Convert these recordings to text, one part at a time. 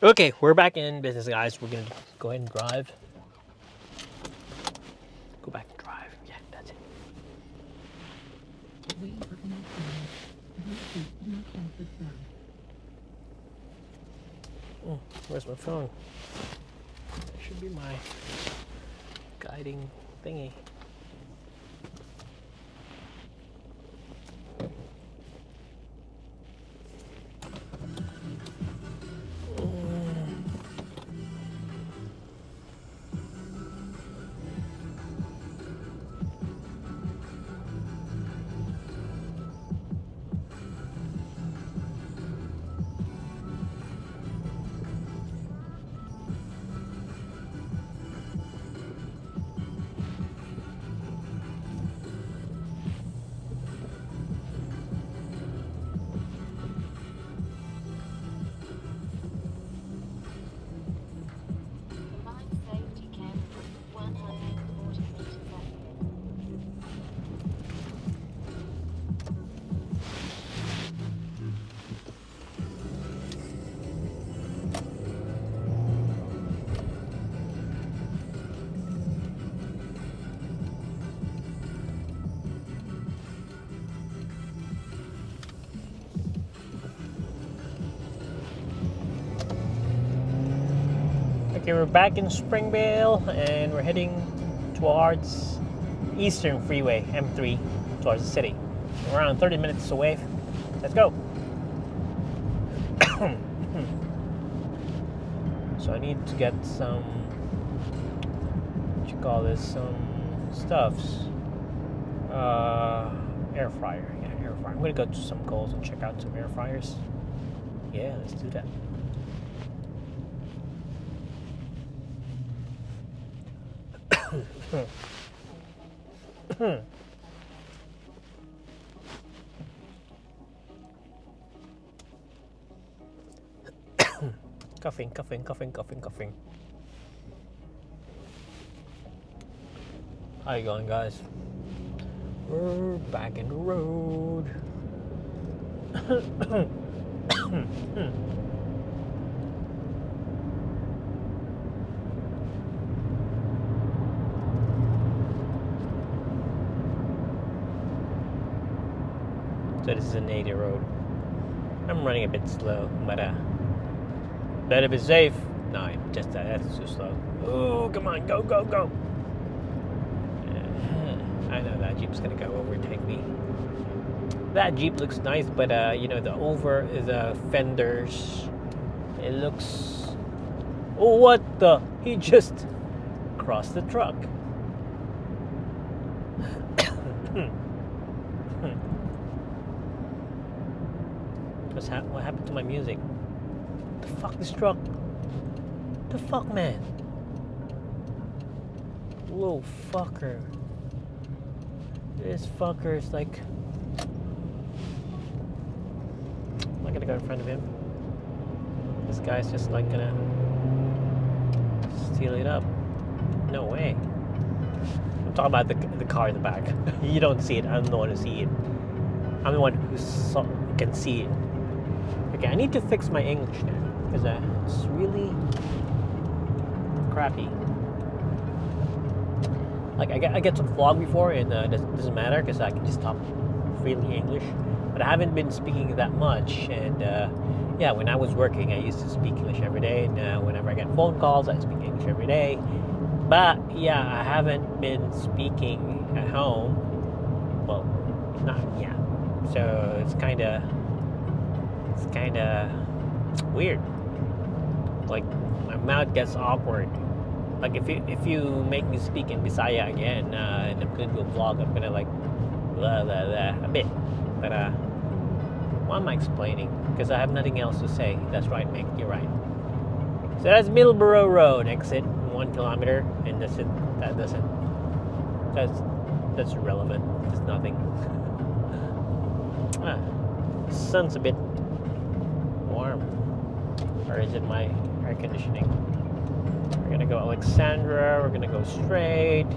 Okay, we're back in business, guys. We're gonna go ahead and drive. Go back and drive. Yeah, that's it. Oh, where's my phone? That should be my guiding thingy. Combined safety camera 140 meters ahead. Okay, we're back in Springvale and we're heading towards Eastern Freeway, M3, towards the city. We're around 30 minutes away. Let's go. So I need to get some, what you call this, some stuffs. Air fryer. Yeah, air fryer. I'm gonna go to some Kohl's and check out some air fryers. Yeah, let's do that. Coughing. How you going, guys? We're back in the road. So this is an 80 road. I'm running a bit slow, but better be safe. No, just that's too slow. Oh, come on, go. I know that Jeep's gonna go overtake me. That Jeep looks nice, but the fenders, it looks. Oh, what the? He just crossed the truck. What happened to my music? The fuck, this truck? The fuck, man? Whoa, fucker. This fucker is like... I'm not gonna go in front of him. This guy's just like gonna steal it up. No way. I'm talking about the car in the back. You don't see it. I'm the one who see it. I'm the one who can see it. Okay, I need to fix my English now because it's really crappy. Like I get to vlog before and it doesn't matter because I can just talk freely English. But I haven't been speaking that much. And yeah, when I was working, I used to speak English every day. And whenever I get phone calls, I speak English every day. But yeah, I haven't been speaking at home. Well, not yeah. So it's kind of weird. Like my mouth gets awkward. Like if you make me speak in Bisaya again, and I'm gonna do a vlog, I'm gonna like blah blah blah a bit. But why am I explaining? Because I have nothing else to say. That's right, Mick. You're right. So that's Middleborough Road, exit 1 kilometer, and that's it. That's irrelevant. It's nothing. Sun's a bit warm, or is it my air conditioning? We're gonna go Alexandra. We're gonna go straight.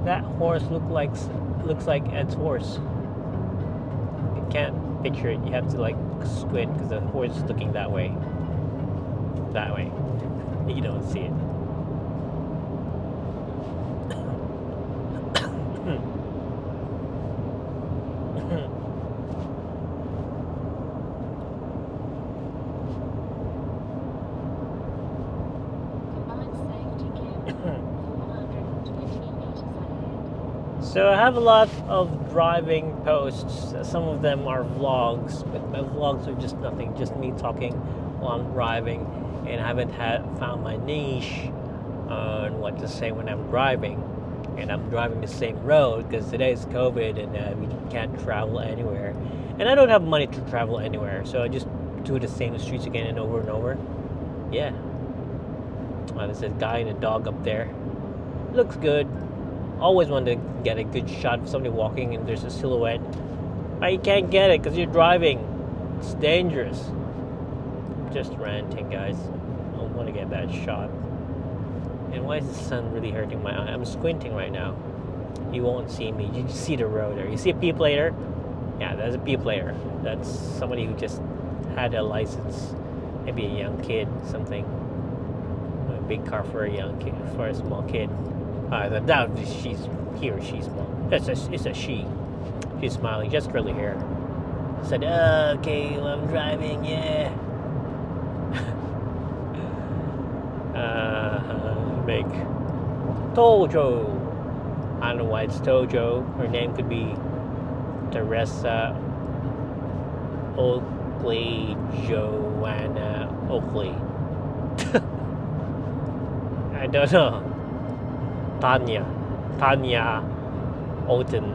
That horse looks like Ed's horse. It can't picture it, you have to like squint because the horse is looking that way. That way. You don't see it. Combined safety camera 420 meters ahead. So I have a lot of driving posts. Some of them are vlogs, but my vlogs are just nothing, just me talking while I'm driving, and I haven't found my niche on what to say when I'm driving. And I'm driving the same road because today is COVID and we can't travel anywhere. And I don't have money to travel anywhere, so I just do the same streets again and over. Yeah. There's a guy and a dog up there. Looks good. Always want to get a good shot of somebody walking and there's a silhouette. But you can't get it because you're driving. It's dangerous. Just ranting, guys. I want to get that shot. And why is the sun really hurting my eye? I'm squinting right now. You won't see me. You just see the road there. You see a P plater? Yeah, that's a P plater. That's somebody who just had a license. Maybe a young kid, something. A big car for a young kid, for a small kid. I doubt she's he or she's small. It's a she. She's smiling, just curly hair. Said, okay, well, I'm driving, yeah. Big Tojo. I don't know why it's Tojo. Her name could be Teresa Oakley, Joanna Oakley. I don't know. Tanya Oten.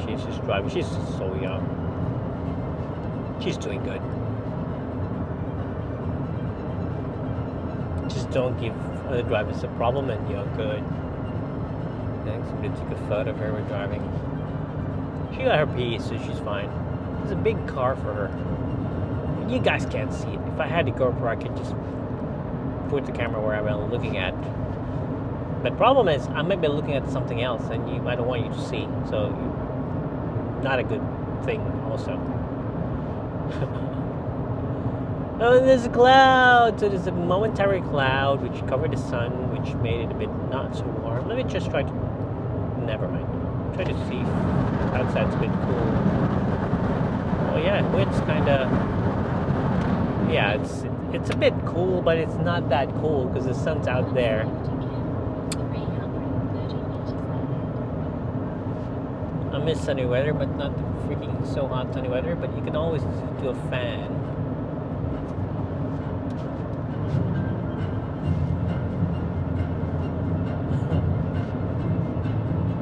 She's just driving. She's so young. She's doing good. Just don't give other drivers a problem and you're good. I think somebody took a photo of her while driving. She got her piece, so she's fine. It's a big car for her. You guys can't see it. If I had the GoPro, I could just put the camera where I'm looking at. But the problem is, I might be looking at something else, and I don't want you to see. So, not a good thing, also. Oh, there's a cloud. So there's a momentary cloud which covered the sun, which made it a bit not so warm. Let me just try to. Never mind. Try to see. Outside's a bit cool. Oh yeah, wind's kind of. Yeah, it's a bit cool, but it's not that cool because the sun's out there. I miss sunny weather, but not freaking so hot sunny weather. But you can always do a fan.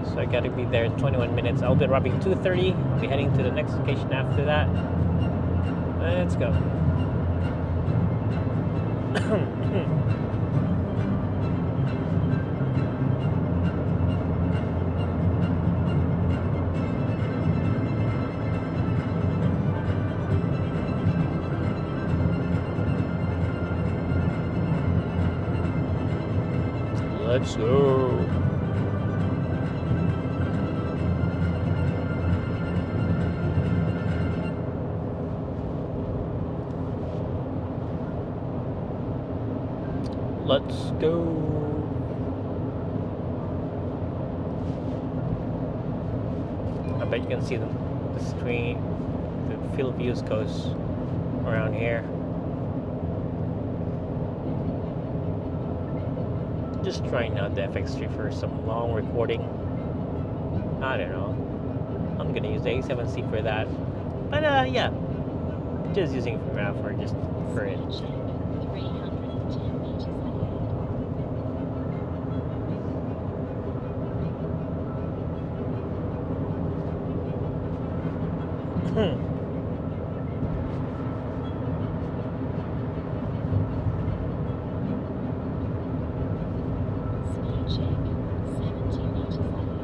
So I gotta be there in 21 minutes. I'll be arriving 2:30. I'll be heading to the next location after that. Let's go. Let's go. Let's go. I bet you can see the screen, the field views goes around here. Just trying out the FX3 for some long recording. I don't know. I'm gonna use the A7C for that. But yeah, just using it for now for just for it. 310 meters ahead. Speed check 70 meters ahead.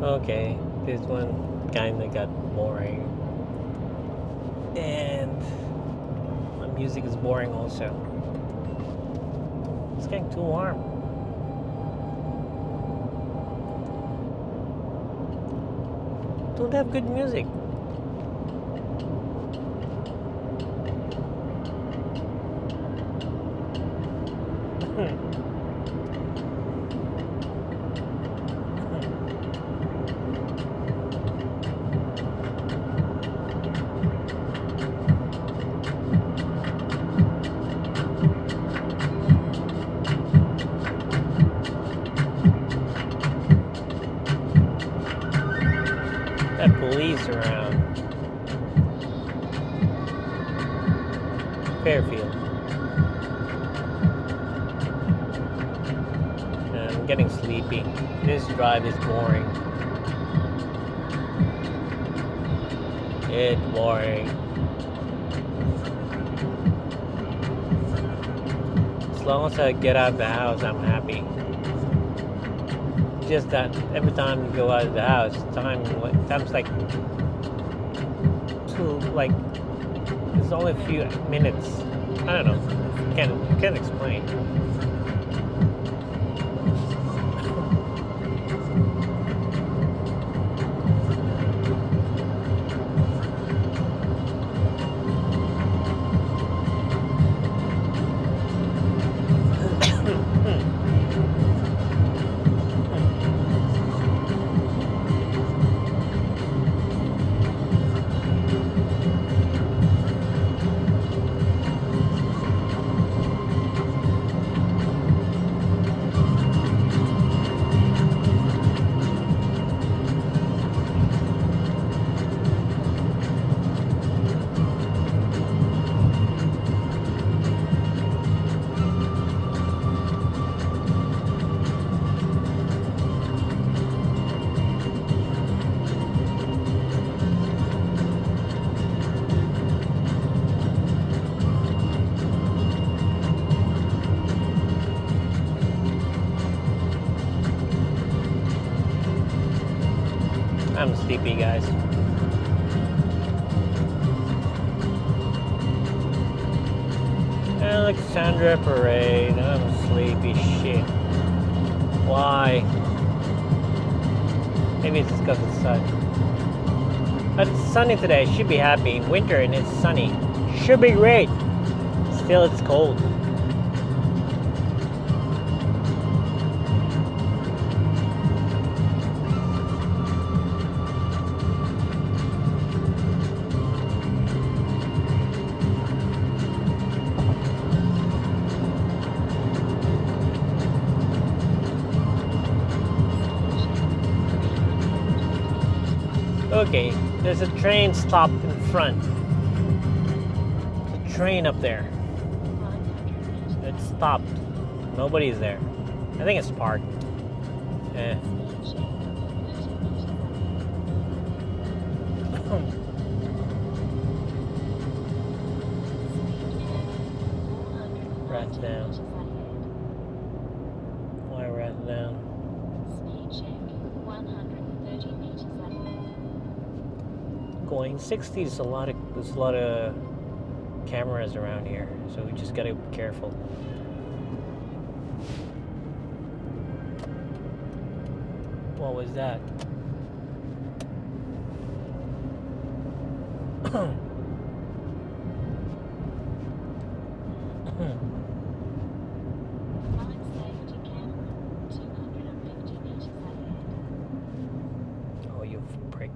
Okay, this one kinda got boring. And my music is boring also. It's getting too warm. Don't have good music. Got police around. Fairfield. I'm getting sleepy. This drive is boring. It's boring. As long as I get out of the house, I'm happy. Just that every time you go out of the house, time's like it's only a few minutes. I don't know. Can't explain. I'm sleepy, guys. Alexandra Parade. I'm sleepy. Shit. Why? Maybe it's just because it's sun. But it's sunny today. Should be happy. Winter and it's sunny. Should be great. Still, it's cold. Okay, there's a train stopped in front. The train up there. It stopped. Nobody's there. I think it's parked. Eh. Rat down. Why rat down? Speed check 130 meters ahead. Going 60. There's a lot of cameras around here, so we just gotta be careful. What was that? Flight safety camera 250 meters ahead. Oh, you prick.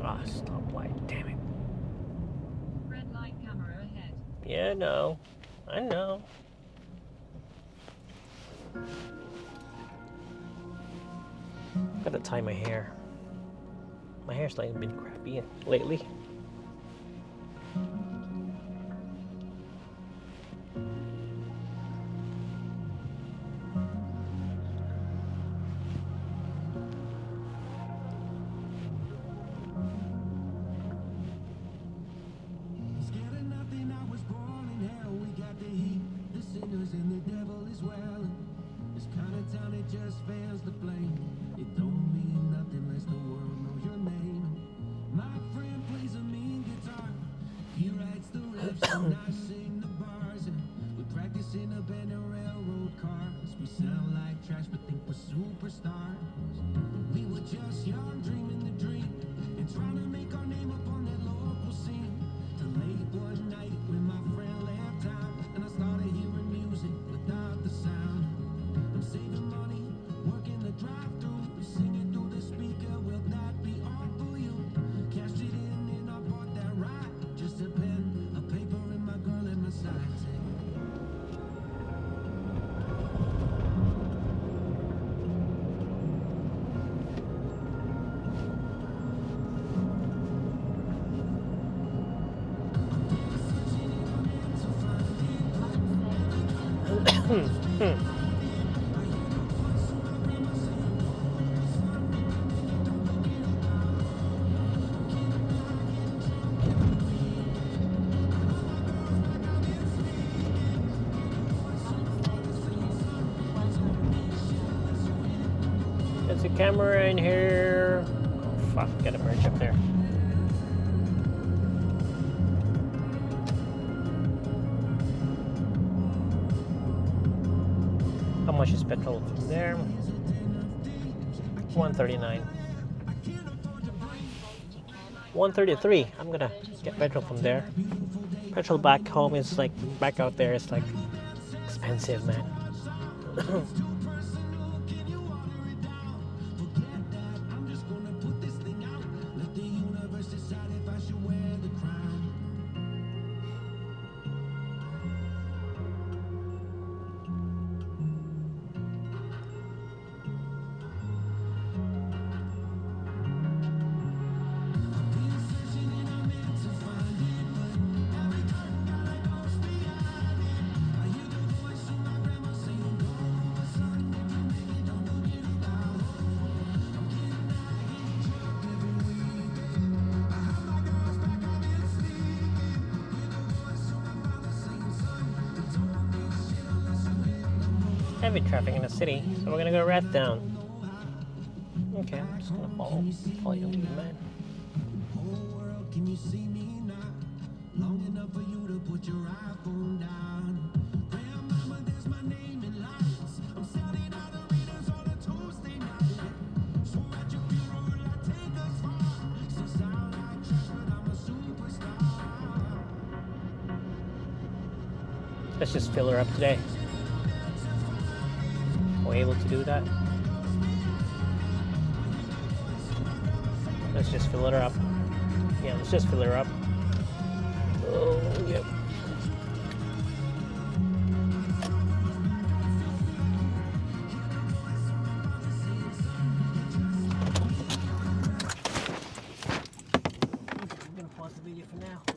Ah, stoplight, damn it. Red light camera ahead. Yeah, no. I know. Gotta tie my hair. My hair's like been crappy lately. Scared of nothing, I was born in hell. We got the heat, the sinners and the devil as well. sing the bars and we practice in abandoned railroad cars. We sound like trash but think we're superstars. We were just young, dreaming the dream and trying to make our name up on that local scene. Till late one night when my friend left town and I started hearing music without the sound. I'm saving money, working the drive-through, singing through the speaker. Will that be all for you? Cashed it in and I bought that ride. Just a pen, a paper, and my girl at my side. There's a camera in here. Oh, fuck, got a merge up there. How much is petrol from there? 139. 133. I'm gonna get petrol from there. Petrol back home is like, back out there is like expensive, man. Heavy traffic in the city, so we're gonna go right down. Okay, I'm just gonna follow your lead, man. Whole world, can you see me now? Long enough for you to put your iPhone down. Grandmama, there's my name in lights. I'm selling out arenas on a Tuesday night. So at your funeral, will I take us far? Still sound like trash, but I'm a superstar. Let's just fill her up today. Are we able to do that? Let's just fill her up. Yeah, let's just fill her up. Oh, yep.